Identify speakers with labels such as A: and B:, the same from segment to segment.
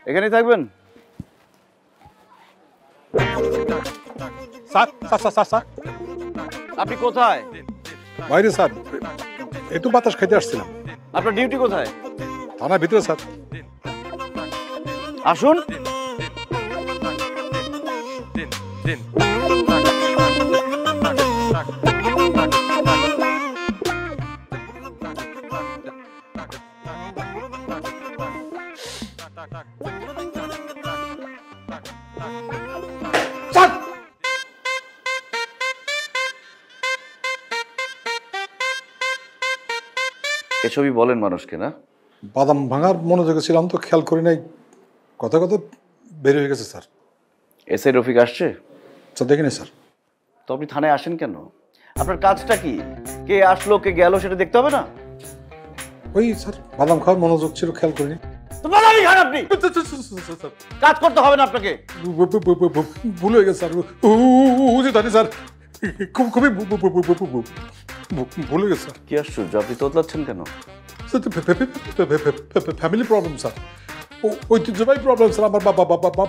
A: এখানেই থাকবেন?
B: Sir sir sir sir
A: আপনি কোথায়?
B: বাইরে স্যার, একটু বাতাস খাইতে আসছিলাম।
A: আপনার ডিউটি কোথায়?
B: থানার ভিতরে স্যার।
A: আসুন। এসবই বলেন মানুষকে, না?
B: বাদাম ভাঙার মনোযোগে ছিলাম তো খেয়াল করি নাই, কথা কথা বের হয়ে গেছে স্যার।
A: এসআই রফিক আসছে?
B: স্যার দেখিনি স্যার।
A: তো আপনি থানায় আসেন কেন? আপনার কাজটা কি? কে আসলো কে গেল সেটা দেখতে হবে না?
B: ওই স্যার বাদাম খাওয়ার মনোযোগ ছিল, খেয়াল করিনি।
A: তো বাদামই খান আপনি, কাজ করতে হবে না আপনাকে।
B: ভুল হয়ে গেছে স্যার, জানি স্যার, খুবই ভুল হয়ে গেছে স্যার।
A: কি আশ্চর্য, আপনি তোতলাচ্ছেন কেন?
B: ফ্যামিলি প্রবলেম স্যার, ঐতিহ্যবাহী প্রবলেম স্যার। আমার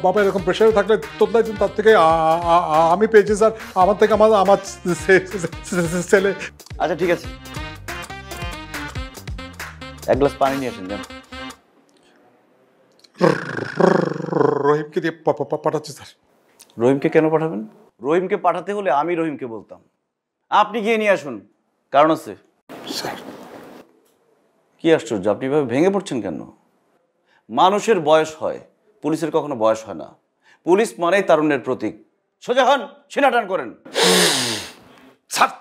B: বাবা এরকম প্রেশারে থাকলে তোতলাই দিন, তার থেকে আমি পেয়েছি স্যার, আমার থেকে আমার ছেলে।
A: আচ্ছা ঠিক আছে, এক গ্লাস পানি নিয়ে আসেন। যান।
B: রহিমকে দিয়ে পাঠাচ্ছি স্যার।
A: রহিমকে কেন পাঠাবেন? রহিমকে পাঠাতে হলে আমি রহিমকে বলতাম, আপনি গিয়ে নিয়ে আসুন। কারণ আছে
B: স্যার।
A: কি আশ্চর্য, আপনি এভাবে ভেঙে পড়ছেন কেন? মানুষের বয়স হয়, পুলিশের কখনো বয়স হয় না। পুলিশ মানেই তারুণ্যের প্রতীক। সোজা হন, সিনা টান করেন।
B: স্যার।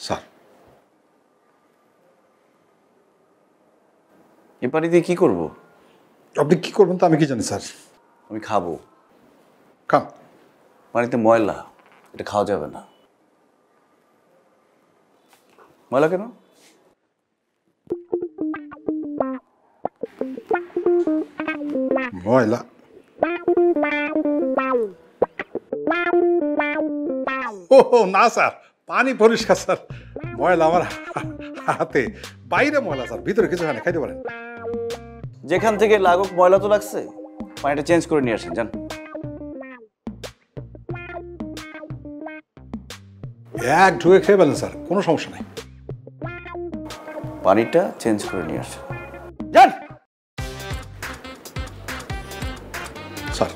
B: স্যার
A: এ পানি দিয়ে কি করব?
B: আপনি কি করবেন তা আমি কি জানি স্যার।
A: আমি খাবো।
B: খান।
A: পানিতে ময়লা, এটা খাওয়া যাবে না। ময়লা কেন?
B: ময়লা? ও না স্যার, পানি পরিষ্কার স্যার, ময়লা আমার হাতে, বাইরে ময়লা স্যার, ভিতরে কিছু হয় না, খাইতে পারেন।
A: যেখান থেকে লাগুক, ময়লা তো লাগছে, পানিটা চেঞ্জ করে নিয়ে আসেন। যান।
B: এক ঢুকে খেয়ে ফেলেন স্যার, কোনো সমস্যা নেই।
A: পানিটা চেঞ্জ করে নিয়ে আসেন। যান।
B: স্যার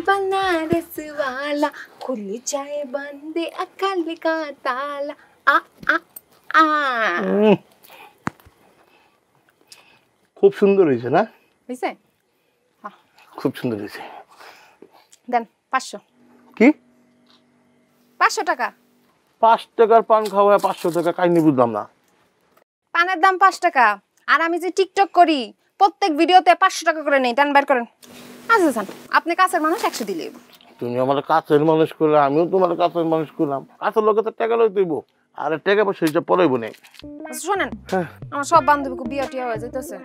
C: बनारस वाला खुल जाए बंदे अकल का ताला आ आ आ
D: খুব সুন্দর হয়েছে না?
C: হইছে?
D: খুব সুন্দর হয়েছে।
C: দেন 500।
D: কি
C: 500 টাকা?
D: 5 টাকার পান খাওয়া 500 টাকা কাহিনী বুঝলাম না।
C: পানের দাম 5 টাকা, আর আমি যে টিকটক করি প্রত্যেক ভিডিওতে 500 টাকা করে নেই। দেন বের করেন। আচ্ছা জান, আপনি কাছের মানুষ, 100 দিলেই।
D: তুমি আমার কাছের মানুষ করলে, আমিও তোমার কাছের মানুষ করলাম। কাছের লোকে তো টাকা লই তুইব, আর টাকা পয়সা হিসাব পড়াইব না।
C: আচ্ছা শোনেন, আমার সব বান্ধবীকে বিয়া টিয়া হয়ে যাইতেছে,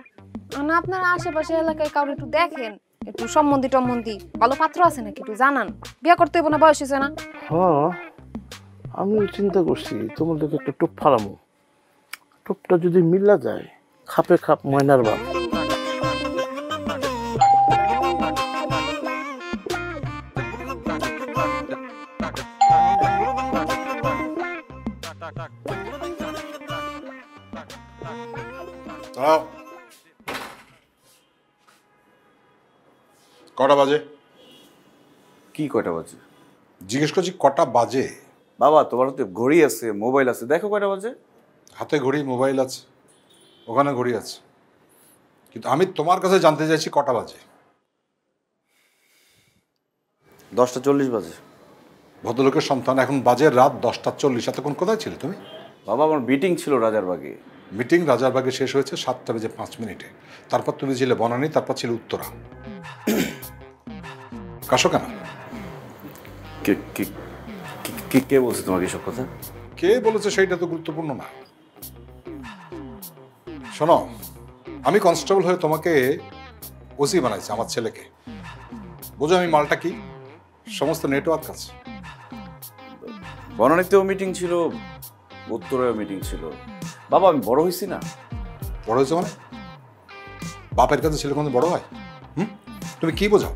C: না আপনার আশেপাশে এলাকায় কাউকে একটু দেখেন, একটু সম্বন্ধী টম্বন্ধী ভালো পাত্র আছে নাকি একটু জানান। বিয়া করতে হইব না, বয়স হয়েছে না।
D: হ্যাঁ আমি চিন্তা করছি তোমার দিকে একটা টোপ ফালামো, টোপটা যদি মিলা যায়, খাপে খাপ ময়নার বাপ।
B: দাঁড়াও। কটা বাজে?
A: কি কয়টা বাজে?
B: জিজ্ঞেস করছি কটা বাজে।
A: বাবা তোমার তো ঘড়ি আছে, মোবাইল আছে, দেখো কয়টা বাজে।
B: হাতে ঘড়ি, মোবাইল আছে, ওখানে ঘড়ি আছে, কিন্তু আমি তোমার কাছে জানতে চাইছি কটা বাজে।
A: 10:40 বাজে।
B: ভদ্রলোকের সন্তান, এখন বাজে রাত 10:40। এতক্ষণ কোথায় ছিলে তুমি?
A: বাবা আমার মিটিং ছিল রাজারবাগে।
B: মিটিং রাজারবাগে শেষ হয়েছে 7:05। তারপর তুমি ছিলে বনানী, তারপর ছিল উত্তরা। কাশো কেন?
A: কে কে কে- কে বলছে তোমাকে এসব কথা?
B: কে বলেছে সেইটা তো গুরুত্বপূর্ণ না। শোনো, আমি কনস্টেবল হয়ে তোমাকে ওসি বানাইছি, আমার ছেলেকে। বুঝো আমি মালটা কি? সমস্ত নেটওয়ার্ক আছে।
A: বনানীতেও মিটিং ছিল, উত্তরেও মিটিং ছিল। বাবা আমি বড় হয়েছি না?
B: বড় হয়েছে মানে? বাপের কাছে ছেলে কোনো বড় হয়? তুমি কি বোঝাও?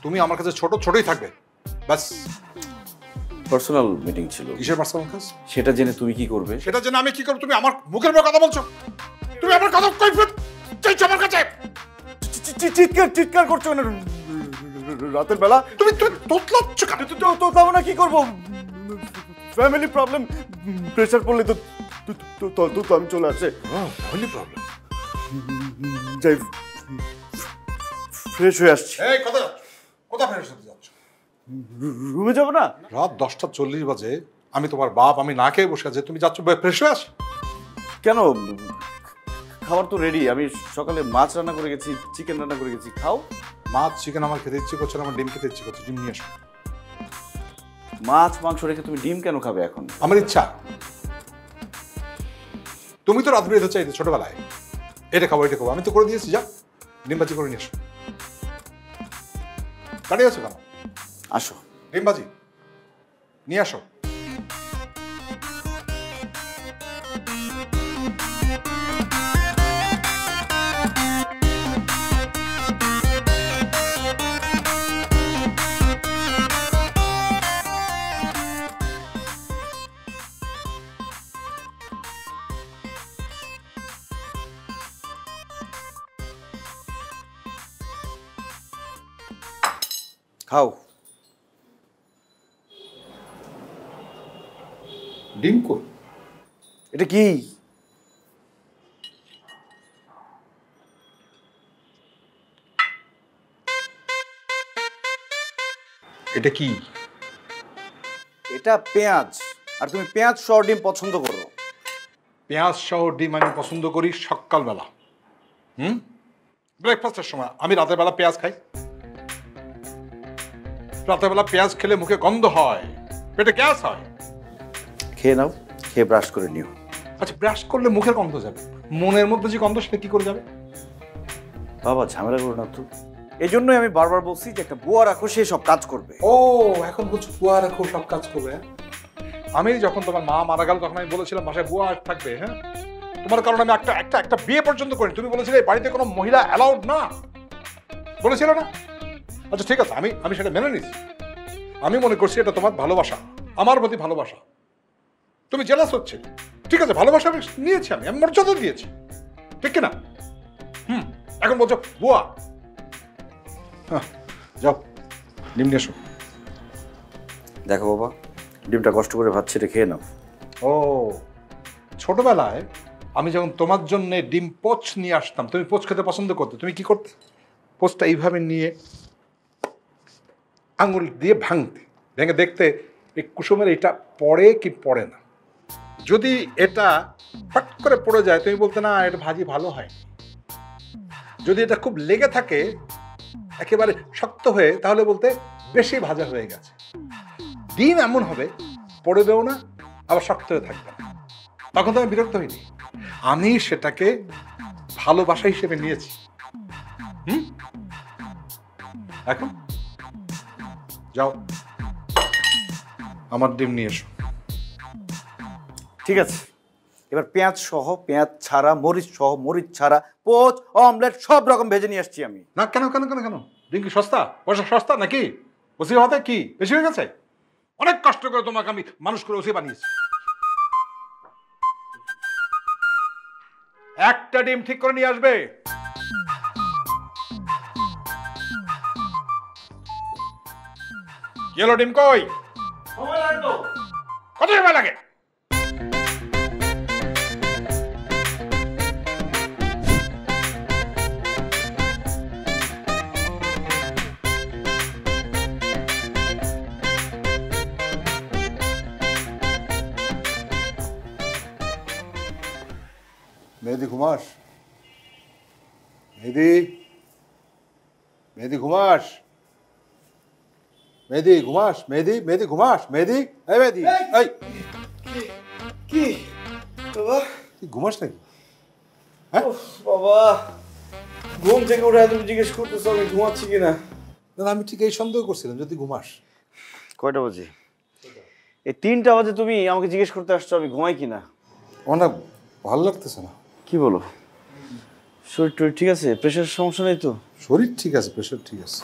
B: তুমি আমার কাছে ছোটই থাকবে ব্যাস।
A: পার্সোনাল মিটিং ছিল।
B: কিসের পার্সোনাল কাজ?
A: সেটা জেনে তুমি কি করবে?
B: সেটা জেনে আমি কি করব? তুমি আমার মুখের উপর কথা বলছো। তুমি আমার কথা কৈফিয়ত চাইছো আমার কাছে।
A: চিৎকার করছো না রাতের বেলা?
B: তুমি তোতলাচ্ছ কেন?
A: তো তাও না কি করবো? ফ্যামিলি প্রবলেম, প্রেসার পড়লে তো আমি চলে আসে।
B: Family problem?
A: যাই ফ্রেশ হয়ে আসছি।
B: এই কোথা ফেরত হতে যাচ্ছ?
A: রুমে যাবো না?
B: রাত 10:40 বাজে, আমি তোমার বাপ, আমি না খেয়ে বসে আছি, তুমি যাচ্ছ ফ্রেশ হয়ে আস?
A: কেন? খাবার তো রেডি। আমি সকালে মাছ রান্না করে গেছি, চিকেন রান্না করে গেছি, খাও।
B: মাছ চিকেন আমার খেতে ইচ্ছে করছে না, আমার ডিম খেতে ইচ্ছে করছে, ডিম নিয়ে এসো।
A: মাছ মাংস রেখে তুমি ডিম কেন খাবে এখন?
B: আমার ইচ্ছা। তুমি তো রাত বেরোতে চাইতে ছোটবেলায়, এটা খাবো এটা খাবো, আমি তো করে দিয়েছি। যা ডিম ভাজি করে নিয়ে এসো। দাঁড়িয়ে আছো কেন?
A: আসো।
B: ডিম ভাজি নিয়ে আসো।
A: খাও।
B: ডিম কই?
A: এটা কি?
B: এটা কি?
A: এটা পেঁয়াজ। আর তুমি পেঁয়াজ সহ ডিম পছন্দ করো?
B: পেঁয়াজ সহ ডিম আমি পছন্দ করি সকালবেলা। ব্রেকফাস্টের সময়। আমি রাতের বেলা পেঁয়াজ খাই। রাতের বেলা পেঁয়াজ খেলে মুখে গন্ধ হয়, পেটে গ্যাস হয়।
A: খেয়ে নাও, খেয়ে ব্রাশ করে নিও।
B: আচ্ছা, ব্রাশ করলে মুখের গন্ধ যাবে, মনের মধ্যে যে গন্ধ সেটা কি করে যাবে?
A: বাবা ঝামেলা করো না তো। এই জন্যই আমি বারবার বলছি যে একটা বুয়া রাখো, সে সব কাজ করবে।
B: ও এখন বলছো বুয়া রাখো, সব কাজ করবে। আমি যখন তোমার মা মারা গেল তখন আমি বলেছিলাম বাসায় বুয়া থাকবে। হ্যাঁ, তোমার কারণে আমি একটা বিয়ে পর্যন্ত করি। তুমি বলেছিলে এই বাড়িতে কোনো মহিলা অ্যালাউড না, বলেছিল না? আচ্ছা ঠিক আছে, আমি সেটা মেনে নিচ্ছি। আমি মনে করছি এটা তোমার ভালোবাসা, আমার প্রতি ভালোবাসা। তুমি জেলাস হচ্ছে, ঠিক আছে, ভালোবাসা আমি নিয়েছি, আমি মর্যাদা দিয়েছি, ঠিক কিনা? এখন বলছো বুয়া। যাও ডিম নিয়ে এসো।
A: দেখো বাবা, ডিমটা কষ্ট করে ভাত ছেড়ে খেয়ে নাও।
B: ও ছোটবেলায় আমি যখন তোমার জন্য ডিম পোচ নিয়ে আসতাম, তুমি পোচ খেতে পছন্দ করতে, তুমি কি করতে? পোচটা এইভাবে নিয়ে আঙুল দিয়ে ভেঙে দেখতে এই কুসুমের এটা পড়ে কি পড়ে না। যদি এটা ফট করে পড়ে যায় তুমি বলতে না এটা ভাজি ভালো হয়। যদি এটা খুব লেগে থাকে একেবারে শক্ত হয়ে, তাহলে বলতে বেশি ভাজা হয়ে গেছে। ডিম এমন হবে পড়বেও না আবার শক্ত হয়ে থাকবে না, তখন তো আমি বিরক্ত হইনি। আমি সেটাকে ভালোবাসা হিসেবে নিয়েছি। এখন যাও আমার ডিম নিয়ে এসো।
A: ঠিক আছে, এবার পেঁয়াজ সহ, পেঁয়াজ ছাড়া, মরিচ সহ, মরিচ ছাড়া, পোচ, অমলেট সব রকম ভেজে নিয়ে আসছি আমি।
B: না কেন কেন কেন কেন? ডিম কি সস্তা? পয়সা সস্তা নাকি? ওসি হতে কি বেশি হয়ে গেছে? অনেক কষ্ট করে তোমাকে আমি মানুষ করে ওসি বানিয়েছি। একটা ডিম ঠিক করে নিয়ে আসবে। ইয়েলো ডিম কই? কত সময় লাগে?
E: মেহেদি ঘুমাস? মেহেদি, মেহেদি ঘুমাস? মেহেদি ঘুমাস? মেহেদি, মেহেদি ঘুমাস? মেহেদি, এই মেহেদি, এই
D: কি বাবা?
E: তুই ঘুমাস নাকি?
D: বাবা ঘুম থেকে উঠে তুমি জিজ্ঞেস করতেছো আমি ঘুমাচ্ছি কিনা?
E: না, আমি ঠিক এই সন্দেহ করছিলাম যে তুই ঘুমাস।
A: কয়টা বাজে? এই 3টা বাজে তুমি আমাকে জিজ্ঞেস করতে আসছো আমি ঘুমাই কিনা?
E: আমার না ভালো লাগতেছে না।
A: কি বলো? শরীর টরীর ঠিক আছে? প্রেশার সমস্যা নেই তো?
E: শরীর ঠিক আছে, প্রেশার ঠিক আছে,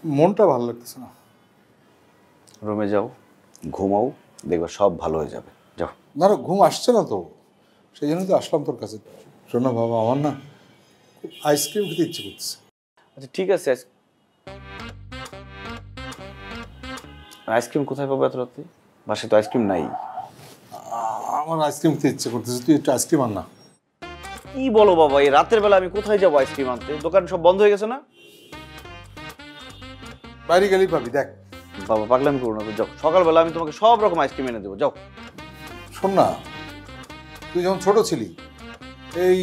E: মনটা ভালো লাগতেছে না।
A: রুমে যাও, ঘুমাও, দেখবা সব ভালো হয়ে যাবে। যাও।
E: না না, ঘুম আসছে না তো, সেই জন্য তো আসলাম তোর কাছে। শোন না বাবা, আমার না খুব আইসক্রিম খেতে ইচ্ছে করতেছে।
A: আচ্ছা ঠিক আছে। আইসক্রিম কোথায় পাবো এত রাতে? বাসায় তো আইসক্রিম নাই।
E: আমার আইসক্রিম খেতে ইচ্ছে করতেছে, তুই একটু আইসক্রিম আন না।
A: কি বলো বাবা, এই রাতের বেলা আমি কোথায় যাবো আইসক্রিম আনতে? দোকান সব বন্ধ হয়ে গেছে না?
E: বাইরে গেলেই পাবি, দেখ।
A: বাবা পাগলামি করো না তো, যাও। সকালবেলা আমি তোমাকে সব রকম আইসক্রিম এনে দেবো, যাও।
E: শোন না, তুই যখন ছোট ছিলি, এই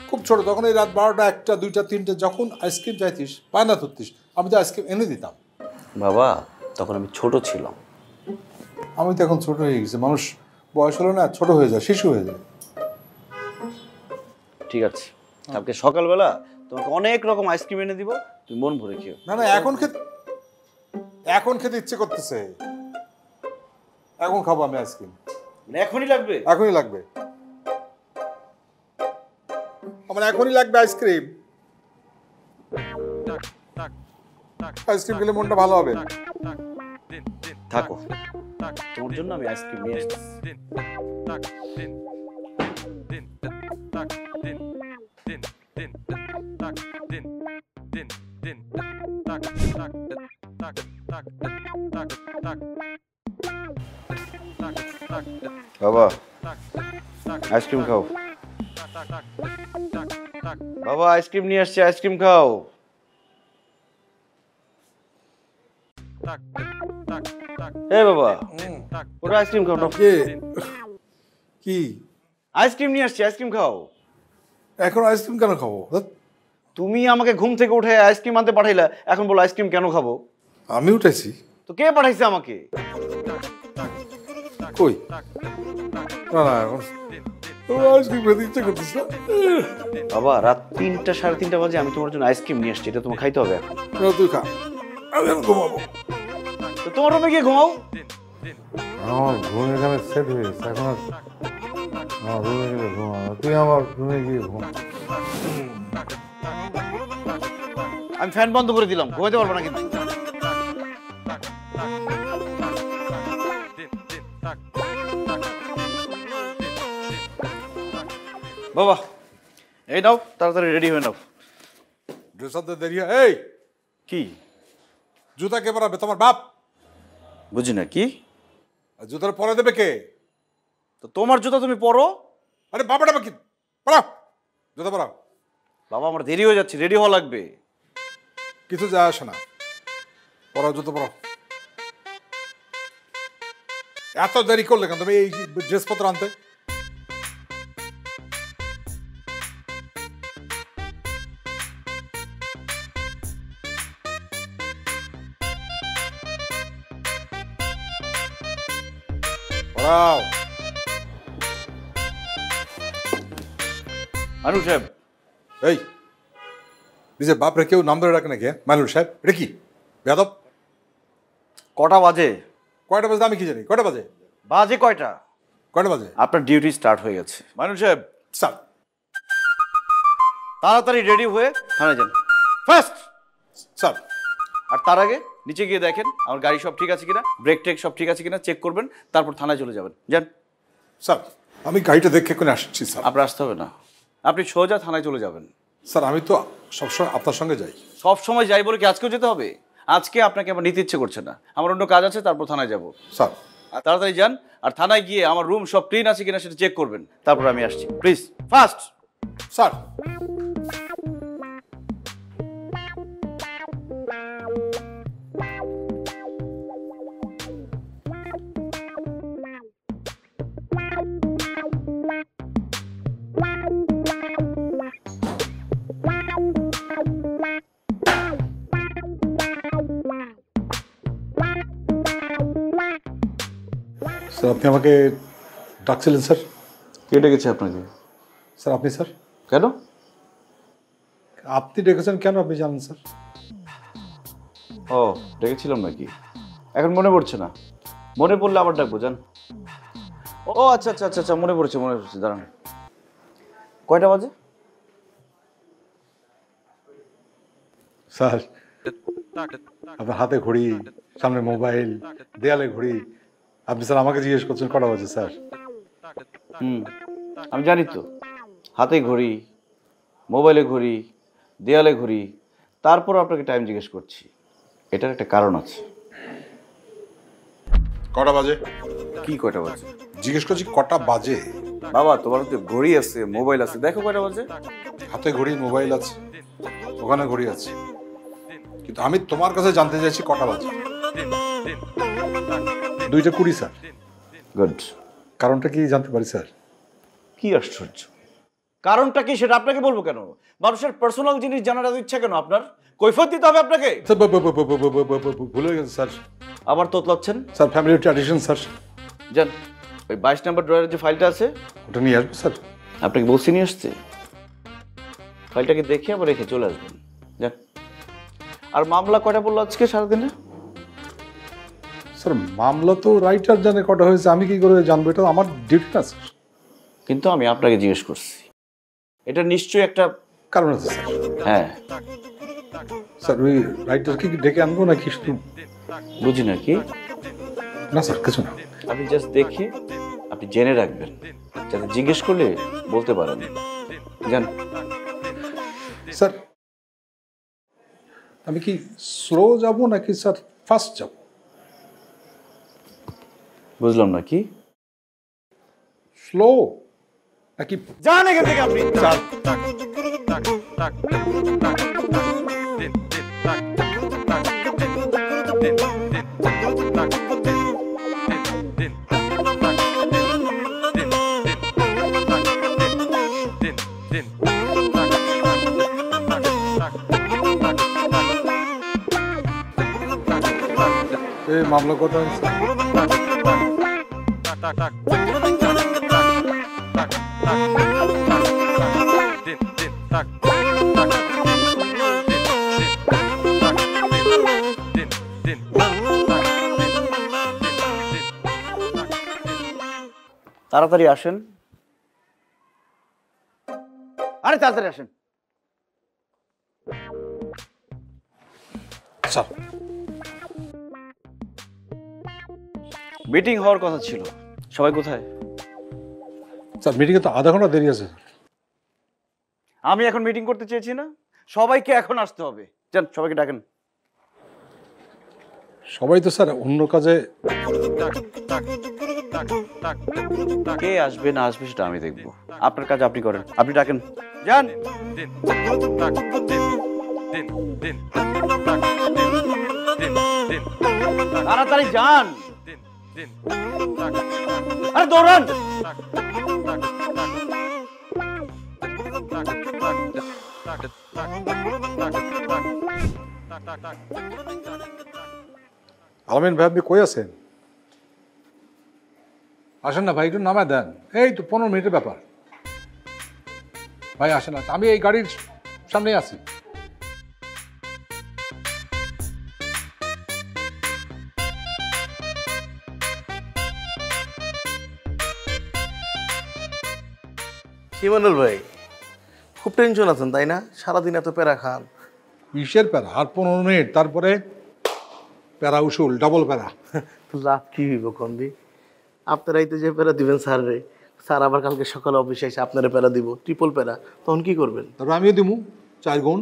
E: খুব ছোট, তখন এই রাত 12টা 1টা 2টা 3টা যখন আইসক্রিম চাইতিস, বায়না ধরতিস, আমি তো আইসক্রিম এনে দিতাম।
A: বাবা তখন আমি ছোট ছিলাম।
E: আমি তো এখন ছোট হয়ে গেছি, মানুষ বয়স হলো না ছোট হয়ে যায়, শিশু হয়ে যায়।
A: ঠিক আছে, কালকে সকালবেলা তোমাকে অনেক রকম আইসক্রিম এনে দিব, তুমি মন ভরে খেও।
E: না না, এখন খেতে ইচ্ছে করতেছে, এখন খাবো আমি আইসক্রিম।
A: মানে এখনই লাগবে?
E: এখনই লাগবে, আমার এখনই লাগবে আইসক্রিম। আইসক্রিম খেলে মনটা ভালো হবে।
A: থাকো, তোমার জন্য আমি আইসক্রিম নিয়ে আসছি। বাবা আইসক্রিম খাও। বাবা আইসক্রিম নিয়ে আসছে, আইসক্রিম খাও। এ বাবা ওটা আইসক্রিম খাও।
E: কি
A: আইসক্রিম নিয়ে আসছে, আইসক্রিম খাও।
E: এখন আইসক্রিম কেন খাবো?
A: তুমি আমাকে ঘুম থেকে উঠে আইসক্রিম আনতে পাঠাইলা, এখন বলো আইসক্রিম কেন খাবো?
E: আমি উঠেছি
A: তো কে পাঠাইছে আমাকে?
E: কই? না না, এখন আইসক্রিম খেতে ইচ্ছে করতেছে।
A: বাবা রাত 3টা 3:30 বাজে আমি তোমার জন্য আইসক্রিম নিয়ে আসছি, এটা তোমার খাইতে হবে এখন।
E: তুই খা, আমি এখন ঘুমাবো।
A: তো তোমার রুমে গিয়ে ঘুমাও।
E: আমার ঘুম এখানে সেট হয়ে গেছে, এখন আর আমার রুমে গেলে ঘুমাবো। তুই আমার রুমে গিয়ে ঘুমা।
A: আমি ফ্যান বন্ধ করে দিলাম, ঘুমাইতে পারবো না কিন্তু। বাবা এই নাও, তাড়াতাড়ি রেডি হয়ে নাও।
E: ড্রেস আনতে দেরি হয়। এই
A: কি
E: জুতা কে পরাবে? তোমার বাপ?
A: বুঝি না কি?
E: আর জুতাটা পরে দেবে কে?
A: তো তোমার জুতা তুমি পরো।
E: আরে বাবাটা কি পরাও, জুতা পরাও।
A: বাবা আমার দেরি হয়ে যাচ্ছে, রেডি হওয়া লাগবে।
E: কিছু যায় আসে না, পরাও, জুতো পরাও। এত দেরি করলে কেন তুমি এই ড্রেসপত্র আনতে? পরাও।
A: মানুষ সাহেব,
E: এই নিজের বাপরে কেউ নাম ধরে ডাকে নাকি? মানুষ সাহেব, এটা কি বেয়াদব?
A: কটা বাজে?
E: কয়টা বাজে আমি কি জানি? কয়টা বাজে?
A: বাজে কয়টা?
E: কয়টা বাজে?
A: আপনার ডিউটি স্টার্ট হয়ে গেছে। মানুষ সাহেব
E: স্যার,
A: তাড়াতাড়ি রেডি হয়ে থানায় যান ফার্স্ট।
E: স্যার।
A: আর তার আগে নিচে গিয়ে দেখেন আমার গাড়ি সব ঠিক আছে কিনা, ব্রেক টেক সব ঠিক আছে কিনা চেক করবেন, তারপর থানায় চলে যাবেন। যান।
E: স্যার। আমি গাড়িটা দেখে করে আসছি স্যার।
A: আপনার আসতে হবে না, আপনি সোজা থানায় চলে যাবেন।
E: স্যার আমি তো সবসময় আপনার সঙ্গে যাই।
A: সব সময় যাই বলে কি আজকেও যেতে হবে? আজকে আপনাকে আমার নিতে ইচ্ছে করছে না, আমার অন্য কাজ আছে, তারপর থানায় যাব।
E: স্যার
A: আর তাড়াতাড়ি যান, আর থানায় গিয়ে আমার রুম সব ক্লিন আছে কিনা সেটা চেক করবেন, তারপর আমি আসছি। Please fast.
E: স্যার স্যার আপনি আমাকে ডাকছিলেন স্যার?
A: কে ডেকেছে আপনাকে?
E: স্যার আপনি স্যার?
A: কেন?
E: আপনি ডেকেছেন কেন আপনি জানেন স্যার?
A: ও, ডেকেছিলাম নাকি? এখন মনে পড়ছে না, মনে পড়লে আবার ডাকবো, জান। ও আচ্ছা আচ্ছা আচ্ছা আচ্ছা, মনে পড়ছে মনে পড়ছে, দাঁড়ান। কয়টা বাজে?
E: স্যার আপনার হাতে ঘড়ি, সামনে মোবাইল, দেয়ালে ঘড়ি, আপনি স্যার আমাকে জিজ্ঞেস করছেন কটা বাজে স্যার?
A: আমি জানি তো, হাতে ঘড়ি, মোবাইলে ঘড়ি, দেয়ালে ঘড়ি, তারপর আপনাকে টাইম জিজ্ঞেস করছি। এটার একটা কারণ আছে।
E: কটা বাজে?
A: কি কয়টা বাজে?
E: জিজ্ঞেস করছি কটা বাজে।
A: বাবা, তোমার তো ঘড়ি আছে, মোবাইল আছে, দেখো কয়টা বাজে।
E: হাতে ঘড়ি, মোবাইল আছে, ওখানে ঘড়ি আছে, কিন্তু আমি তোমার কাছে জানতে চাইছি কটা বাজে। 2:20 স্যার।
A: গুড।
E: কারণটা কি জানতে পারি স্যার?
A: কি আশ্চর্য, কারণটা কি সেটা আপনাকে বলবো কেন? মানুষের পার্সোনাল জিনিস জানার এত ইচ্ছা কেন আপনার? কৈফিয়ত দিতে হবে আপনাকে।
E: স্যার ভুলে গেছে স্যার।
A: আবার তোতলাচ্ছেন
E: স্যার ফ্যামিলি ট্র্যাডিশন স্যার।
A: জান, ওই 22 নম্বর ড্রয়ারের যে ফাইলটা আছে
E: ওটা নিয়ে আসবো স্যার।
A: আপনাকে বলছি নিয়ে আসতে, ফাইলটাকে দেখে আবার রেখে চলে আসবেন। যান। আর মামলা কয়টা বললো আজকে সারাদিনে?
E: স্যার মামলা তো রাইটার জানে কটা হয়েছে, আমি কি করে জানবো? এটা আমার ডিউটি না স্যার।
A: কিন্তু আমি আপনাকে জিজ্ঞেস করছি, এটা নিশ্চয়ই একটা
E: কারণ আছে স্যার।
A: হ্যাঁ।
E: স্যার ওই রাইটারকে কি ডেকে আনবো নাকি শুধু?
A: বুঝি না কি?
E: না স্যার কিছু না।
A: আপনি জাস্ট দেখে আপনি জেনে রাখবেন, যাতে জিজ্ঞেস করলে বলতে পারেন। জান।
E: স্যার আমি কি স্লো যাব নাকি স্যার ফাস্ট যাব?
A: বুঝলাম না কি?
E: স্লো নাকি?
A: যান এখান থেকে আপনি।
E: স্যার এই মামলা কটা হয়েছে?
A: তাড়াতাড়ি আসেন। আরে তাড়াতাড়ি আসেন।
E: স্যার
A: মিটিং হওয়ার কথা ছিল, সবাই কোথায়?
E: স্যার মিটিংয়ে তো আধা ঘন্টা দেরি আছে।
A: আমি এখন মিটিং করতে চেয়েছি না, সবাইকে এখন আসতে হবে। যান, সবাইকে ডাকেন।
E: সবাই তো স্যার অন্য কাজে।
A: কে আসবে না আসবে সেটা আমি দেখবো, আপনার কাজ আপনি করেন। আপনি ডাকেন। যান। তাড়াতাড়ি যান। আরে দৌড়ান।
E: আলমিন ভাই আপনি কই আছেন? আসেন না ভাই, একটু নামায় দেন। এই তো 15 মিনিটের ব্যাপার। ভাই আসেন, আমি এই গাড়ির সামনেই আছি।
D: ইমানুল ভাই, খুব টেনশন আছেন তাই না? সারাদিন এত প্যারা খান।
E: কিসের প্যারা? আর 15 মিনিট, তারপরে প্যারা উসুল, ডাবল প্যারা।
D: লাভ কি হইব কন্দি? আপনারাই তো যে প্যারা দিবেন স্যার রে, স্যার আবার কালকে সকালে অফিসে এসে আপনারা প্যারা দিব, ট্রিপল প্যারা, তখন কি করবেন?
E: তারপর আমিও দিমু 4 গুণ।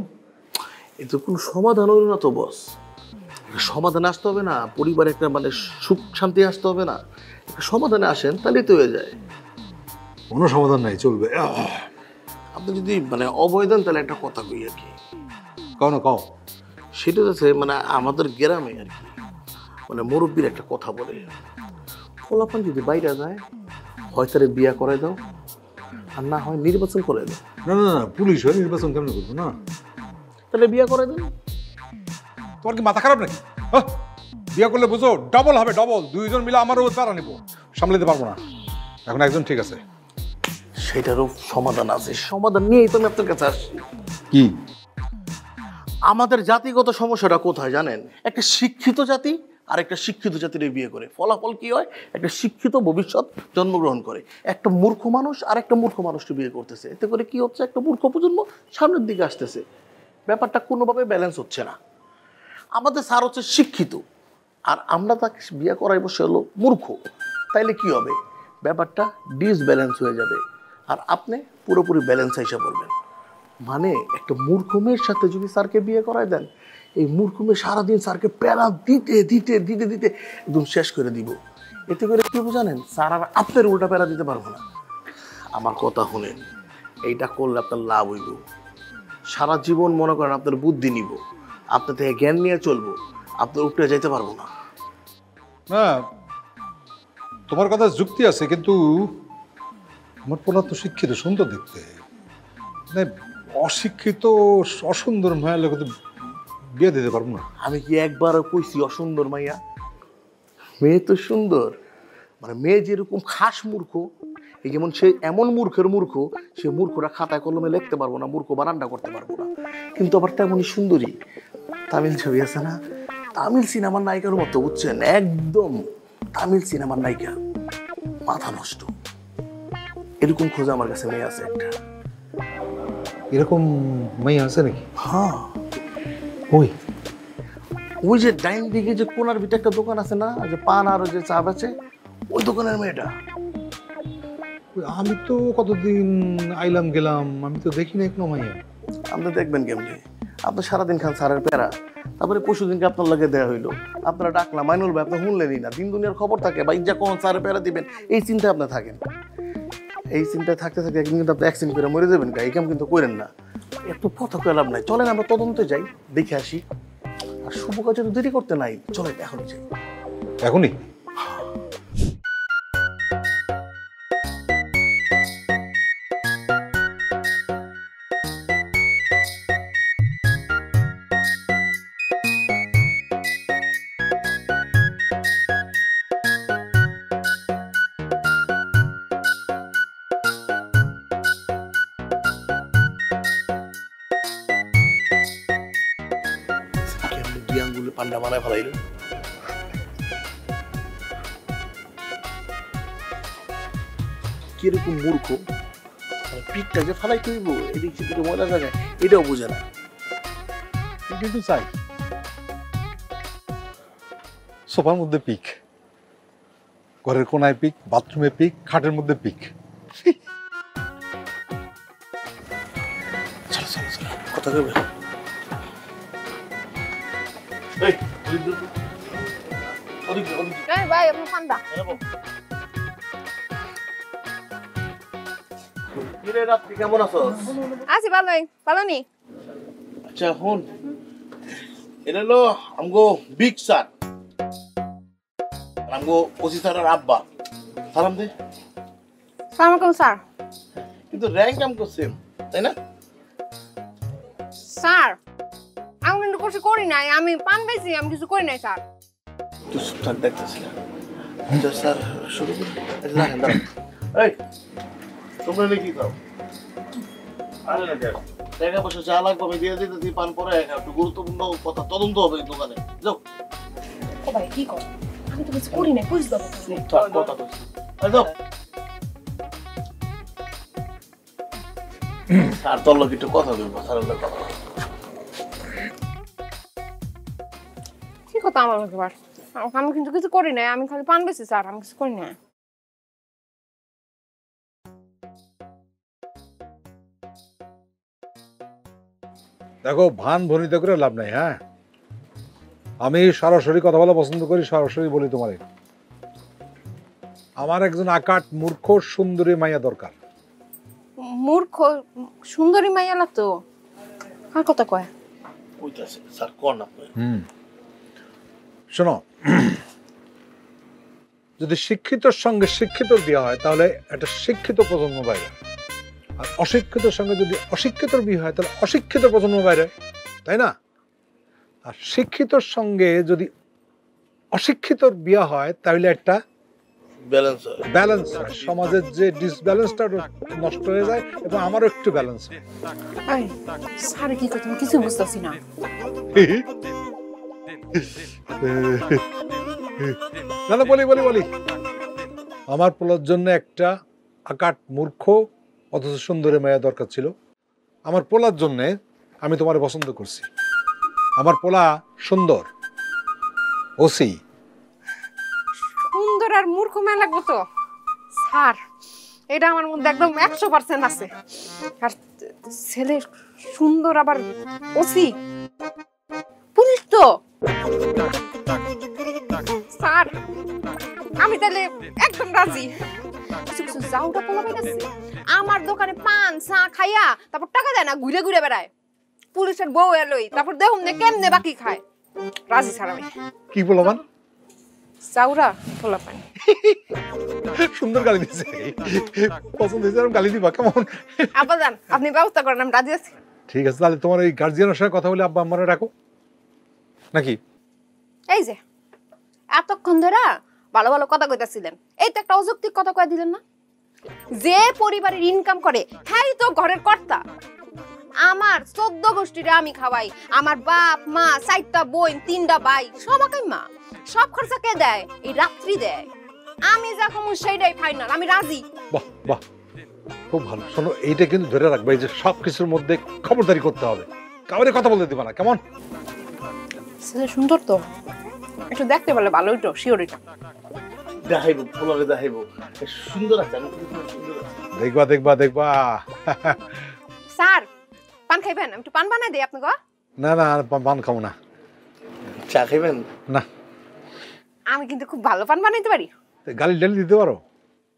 D: এ তো কোনো সমাধান হলো না তো বস। সমাধানে আসতে হবে না, পরিবারে একটা মানে সুখ শান্তি আসতে হবে না, একটা সমাধানে আসেন তাহলেই তো হয়ে যায়।
E: কোনো সমাধান নাই, চলবে।
D: আপনি যদি মানে অবয় দেন তাহলে একটা কথা কই আর কি,
E: কও না, কও।
D: সেটা হচ্ছে মানে আমাদের গ্রামে আর কি মানে মুরব্বীর একটা কথা বলে, পোলাপান যদি বাইরে যায় হয় তারে বিয়া করাই দাও, আর না হয় নির্বাচন করে দাও।
E: না না না, পুলিশ হয়ে নির্বাচন কেমন করবো না?
D: তাহলে বিয়া করে দেন।
E: তোমার কি মাথা খারাপ নাকি? হ্যাঁ, বিয়ে করলে বুঝো ডবল হবে, ডবল। দুইজন মিলে আমারও প্যারা নিবো, সামলাতে পারবো না। এখন একজন ঠিক আছে।
D: সেটারও সমাধান আছে, সমাধান নিয়েই তো আমি আপনার কাছে আসছি।
E: কি?
D: আমাদের জাতিগত সমস্যাটা কোথায় জানেন? একটা শিক্ষিত জাতি আর একটা শিক্ষিত জাতির বিয়ে করে ফলাফল কি হয়? একটা শিক্ষিত ভবিষ্যৎ জন্মগ্রহণ করে, একটা মূর্খ মানুষ আর একটা মূর্খ মানুষকে বিয়ে করতেছে। এতে করে কি হচ্ছে? একটা মূর্খ প্রজন্ম সামনের দিকে আসতেছে। ব্যাপারটা কোনোভাবে ব্যালেন্স হচ্ছে না। আমাদের স্যার হচ্ছে শিক্ষিত আর আমরা তাকে বিয়ে করাইবো, সে হলো মূর্খ। তাইলে কি হবে? ব্যাপারটা ডিসব্যালেন্স হয়ে যাবে আর আপনি পুরোপুরি ব্যালেন্স হিসাব করবেন। মানে একটা মূর্খ মেয়ের সাথে যদি স্যারকে বিয়ে করায় দেন, এই মূর্খ মেয়ে সারাদিন স্যারকে প্যারা দিতে দিতে দিতে দিতে একদম শেষ করে দিব। এতে করে কি হবে জানেন? স্যার আর আপনার উল্টা প্যারা দিতে পারবো না। আমার কথা শুনেন, এইটা করলে আপনার লাভ হইব। সারা জীবন মনে করেন আপনার বুদ্ধি নিব, আপনার থেকে জ্ঞান নিয়ে চলবো, আপনার উপরে যাইতে পারবো না।
E: না, তোমার কথা যুক্তি আছে, কিন্তু আমার পোলা তো শিক্ষিত, সুন্দর দেখতে। মানে অশিক্ষিত অসুন্দর মায়ের লোক তো বিয়ে দিতে পারবো না।
D: আমি কি একবারও কইছি অসুন্দর মাইয়া? মেয়ে তো সুন্দর, মানে মেয়ে যেরকম খাস মূর্খ, এই যেমন সে এমন মূর্খের মূর্খ, সে মূর্খরা খাতায় কলমে লিখতে পারবো না, মূর্খ বারান্ডা করতে পারবো না, কিন্তু আবার তেমনই সুন্দরী। তামিল ছবি আছে না, তামিল সিনেমার নায়িকার মতো, বুঝছেন? একদম তামিল সিনেমার নায়িকা, মাথা নষ্ট। এরকম খোঁজা আমার কাছে মেয়ে আছে একটা।
E: এরকম মাইয়া আছে নাকি?
D: হ্যাঁ,
E: ওই
D: ওই যে ডাইন দিকে যে কোনার ভিতরে একটা দোকান আছে না, যে পান আর যে চা বেচে, ওই দোকানের মেয়েটা।
E: আমি তো কতদিন আইলাম গেলাম, আমি তো দেখি না কোনো মাইয়া।
D: আপনি দেখবেন কেমনি? আপনি সারাদিন খান সারের প্যারা, তারপরে পরশু দিনকে আপনার লাগে দেওয়া হইলো, আপনারা ডাকলাম, মাইনুল ভাই আপনি শুনলেনই না। দিন দুনিয়ার খবর থাকে বা ইজ্জা কোন সারের প্যারা দিবেন, এই চিন্তায় আপনি থাকেন। এই চিন্তায় থাকতে থাকতে একদিন কিন্তু আপনি অ্যাক্সিডেন্ট করে মরে যাবেন। এই কাম কিন্তু করেন না, একটু কথা কইলাম নাই। চলেন আমরা তদন্তে যাই, দেখে আসি। আর শুভ কাজে তো দেরি করতে নাই, চলেন এখনই যাই।
E: এখনই?
D: কেমনি দুই আঙ্গুলে পান্ডা বানায় ফেলাইলো। কিরকম মূর্খ, পিঠটা যে ফালাই তুইব এদিক সেদিকে ময়লা জায়গায়, এটাও বোঝে না।
E: কিন্তু চাই সোফার মধ্যে পিক, ঘরের কোনায় পিক, বাথরুমে পিক, খাটের মধ্যে পিক।
D: চলো চলো চলো, কথা কইবে। এই ওদিকে ওদিকে
C: এই ভাই আপনার ঠান্ডা।
D: কিরে রাত্রি কেমন আছস?
C: আছি ভালোই, ভালো নি?
D: আচ্ছা হন, এটা হলো আমগো বিগ স্যার, আমগো ওসি স্যারের আব্বা। সালাম দে।
C: সালাম আলাইকুম স্যার।
D: কিন্তু র্যাঙ্ক আমগো সেম, তাই না?
C: স্যার আমি কিন্তু কিছু করি নাই, আমি পান বেশি, আমি কিছু করি নাই স্যার।
D: তুই চুপ থাক, দেখতেছি না। আচ্ছা স্যার শুরু করি। আচ্ছা দাঁড়ান দাঁড়ান। এই তোমরা নাকি খাও? আরে না দেখ, টাকা পয়সা যা লাগবে আমি দিয়ে দিতে, তুই পান পরে একটু গুরুত্বপূর্ণ কথা তদন্ত হবে এই দোকানে। যাও।
C: ও ভাই কি কর, আমি তো কিছু করি নাই, বুঝ দাও।
D: চুপ থাক, কথা কইছি। এই যাও। স্যার তোর লোক একটু কথা বলবো, স্যারের লোক কথা বলবো।
C: কি কথা আমার লোক? আমি কিন্তু কিছু করি নাই, আমি খালি পান বেশি স্যার, আমি কিছু করি নাই।
E: দেখো ভান ভনিত করে লাভ নাই, হ্যাঁ? আমি সরাসরি কথা বলা পছন্দ করি, সরাসরি বলি তোমারে। আমার একজন আকাট মূর্খ সুন্দরী মাইয়া দরকার।
C: মূর্খ সুন্দরী মাইয়া লাগতো, আর কথা কয়?
D: কইতাছে স্যার, কোন আপনি?
E: শোনো, যদি শিক্ষিতর সঙ্গে শিক্ষিত দেওয়া হয় তাহলে একটা শিক্ষিত প্রজন্ম বাইরে, আর অশিক্ষিতর সঙ্গে যদি অশিক্ষিতর বিয়ে হয় তাহলে অশিক্ষিত প্রজন্ম বাইরে, তাই না? আর শিক্ষিতর সঙ্গে যদি অশিক্ষিতর বিয়ে হয় তাহলে একটা
D: ব্যালেন্স
E: ব্যালেন্স হয়, সমাজের যে ডিসব্যালেন্সটা নষ্ট হয়ে যায় এবং আমারও একটু ব্যালেন্স হয়।
C: এই স্যার কি কথা কিছু বুঝতাছি না।
E: না না, বলি বলি বলি, আমার পোলার জন্য একটা আকাট মূর্খ অথচ সুন্দরী মেয়ে দরকার ছিল। আমার পোলার জন্যে আমি তোমার পছন্দ করছি। আমার পোলা সুন্দর, ওসি।
C: সুন্দর আর মূর্খ মেয়ে লাগবো তো স্যার, এটা আমার মধ্যে একদম 100% আছে। আর ছেলে সুন্দর আবার ওসি, পুলিশ তো। স্যার আমি তাহলে একদম রাজি। কিছু কিছু যাওটা পোলা পাইতাছে আমার দোকানে পান চা খাইয়া তারপর টাকা দেয় না, ঘুরে ঘুরে বেড়ায়। পুলিশের বউ এলোই তারপর দেখুন কেমনে বাকি খায়। রাজি স্যার আমি।
E: কি বলবান?
C: চাউরা পোলা পান।
E: সুন্দর গালি দিছে, পছন্দ হয়েছে, গালি দিবা কেমন?
C: আব্বা যান, আপনি ব্যবস্থা করেন, আমি রাজি আছি।
E: ঠিক আছে, তাহলে তোমার এই গার্জিয়ানের সঙ্গে কথা বলে আব্বা আম্মারে রাখো নাকি?
C: এই যে এতক্ষণ ধরে ভালো ভালো কথা কইতাছিলেন, এই তো একটা অযৌক্তিক কথা কয়ে দিলেন না। যে পরিবারের ইনকাম করে হ্যাঁ তো ঘরের কর্তা। আমার 14 গোষ্ঠীরে আমি খাওয়াই, আমার বাপ মা 4টা বোন 3টা ভাই, সবাই মা। সব খরচা কে দেয়? এই রাত্রি দেয়। আমি যা কমু সেইটাই ফাইনাল, আমি রাজি।
E: বাহ বাহ, খুব ভালো। শোনো, এইটা কিন্তু ধরে রাখবে, এই যে সব কিছুর মধ্যে খবরদারি করতে হবে, কাউরে কথা বলতে দিবা না, কেমন?
C: ছেলে সুন্দর তো, একটু দেখতে পারলে ভালোই তো, শিওরিটা।
D: দেখাইব, পোলারে দেখাইব, সুন্দর আছে, আমি সুন্দর আছে।
E: দেখবা দেখবা দেখবা।
C: স্যার পান খাইবেন? আমি একটু পান বানাই দেই আপনাকে।
E: না না, আর পান খাবো না।
D: চা খাইবেন?
E: না।
C: আমি কিন্তু খুব ভালো পান বানাইতে পারি।
E: গালি ডালি দিতে পারো?